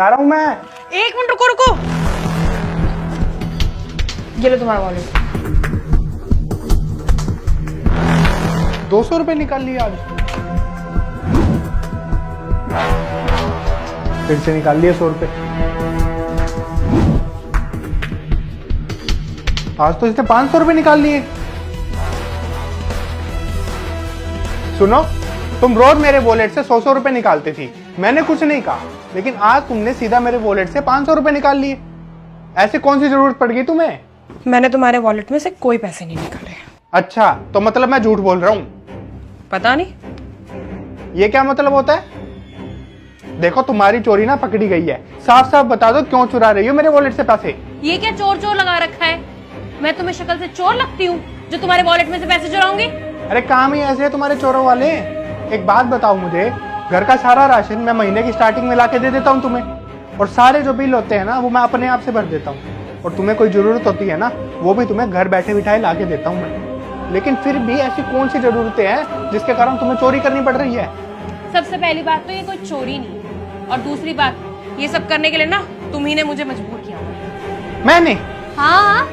जा रहा हूँ मैं। एक मिनट रुको रुको, ये लो तुम्हारा वॉलेट। 200 रुपए निकाल लिए आज, फिर से निकाल लिए 100 रुपए। आज तो इसने 500 रुपए निकाल लिए। सुनो, तुम रोज मेरे वॉलेट से 100 रुपए निकालती थी, मैंने कुछ नहीं कहा, लेकिन आज तुमने सीधा मेरे वॉलेट से 500 रुपए निकाल लिए। ऐसे कौन सी जरूरत पड़ गई तुम्हें? मैंने तुम्हारे वॉलेट में से कोई पैसे नहीं निकाले। अच्छा, तो मतलब मैं झूठ बोल रहा हूँ? पता नहीं। ये क्या मतलब होता है? देखो, तुम्हारी चोरी ना पकड़ी गई है। साफ साफ बता दो, क्यों चुरा रही हो मेरे वॉलेट से पैसे? ये क्या चोर चोर लगा रखा है? मैं तुम्हें शक्ल से चोर लगती हूँ जो तुम्हारे वॉलेट में से पैसे चुराऊंगी? अरे काम ही ऐसे है तुम्हारे चोरों वाले। एक बात बताओ मुझे, घर का सारा राशन मैं महीने की स्टार्टिंग में लाके दे देता हूँ तुम्हें, और सारे जो बिल होते हैं ना वो मैं अपने आप से भर देता हूँ, और तुम्हें कोई जरूरत होती है ना वो भी तुम्हें घर बैठे बिठाए लाके देता हूँ मैं। लेकिन फिर भी ऐसी कौन सी जरूरतें हैं जिसके कारण तुम्हें चोरी करनी पड़ रही है? सबसे पहली बात तो ये कोई चोरी नहीं है, और दूसरी बात, ये सब करने के लिए ना तुम ही ने मुझे मजबूर किया हुआ। मैंने? हाँ,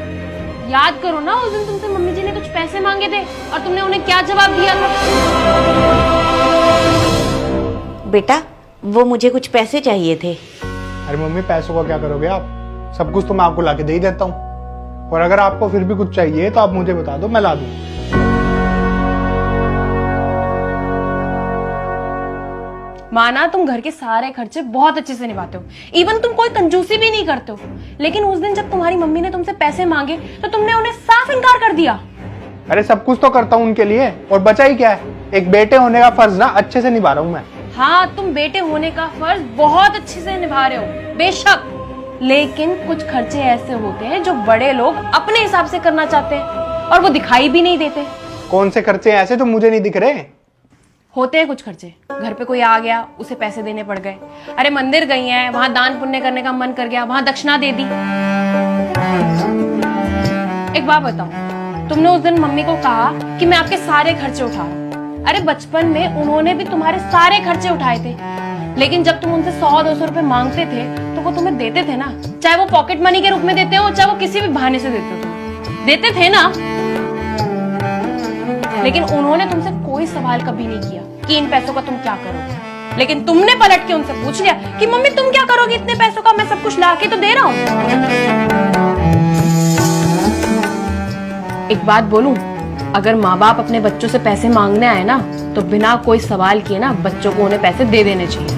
याद करो ना, उस दिन तुमसे मम्मी जी ने कुछ पैसे मांगे थे और तुमने उन्हें क्या जवाब दिया था? बेटा, वो मुझे कुछ पैसे चाहिए थे। अरे मम्मी, पैसों का क्या करोगे आप? सब कुछ तो मैं आपको लाके दे ही देता हूँ, और अगर आपको फिर भी कुछ चाहिए तो आप मुझे बता दो, मैं ला दूँ। माना तुम घर के सारे खर्चे बहुत अच्छे से निभाते हो, इवन तुम कोई कंजूसी भी नहीं करते हो, लेकिन उस दिन जब तुम्हारी मम्मी ने तुमसे पैसे मांगे तो तुमने उन्हें साफ इनकार कर दिया। अरे सब कुछ तो करता हूँ उनके लिए, और बचा ही क्या है? एक बेटे होने का फर्ज ना अच्छे से निभा रहा हूँ मैं। हाँ, तुम बेटे होने का फर्ज बहुत अच्छे से निभा रहे हो, बेशक, लेकिन कुछ खर्चे ऐसे होते हैं जो बड़े लोग अपने हिसाब से करना चाहते हैं और वो दिखाई भी नहीं देते। कौन से खर्चे ऐसे जो मुझे नहीं दिख रहे? होते हैं कुछ खर्चे, घर पे कोई आ गया उसे पैसे देने पड़ गए, अरे मंदिर गई हैं, वहां दान पुण्य करने का मन कर गया, वहां दक्षिणा दे दी। एक बात बताओ, तुमने उस दिन मम्मी को कहा कि मैं आपके सारे खर्चे उठा रहा हूं। अरे बचपन में उन्होंने भी तुम्हारे सारे खर्चे उठाए थे, लेकिन जब तुम उनसे 100-200 रुपए मांगते थे तो वो तुम्हें देते थे ना, चाहे वो पॉकेट मनी के रूप में देते हो, चाहे वो किसी भी बहाने से देते हो, देते थे ना। लेकिन उन्होंने तुमसे कोई सवाल कभी नहीं किया कि इन पैसों का तुम क्या करोगे, लेकिन तुमने पलट के उनसे पूछ लिया कि मम्मी तुम क्या करोगी इतने पैसों का, मैं सब कुछ ला के तो दे रहा हूं। एक बात बोलूं, अगर माँ बाप अपने बच्चों से पैसे मांगने आए ना तो बिना कोई सवाल किए ना बच्चों को उन्हें पैसे दे देने चाहिए।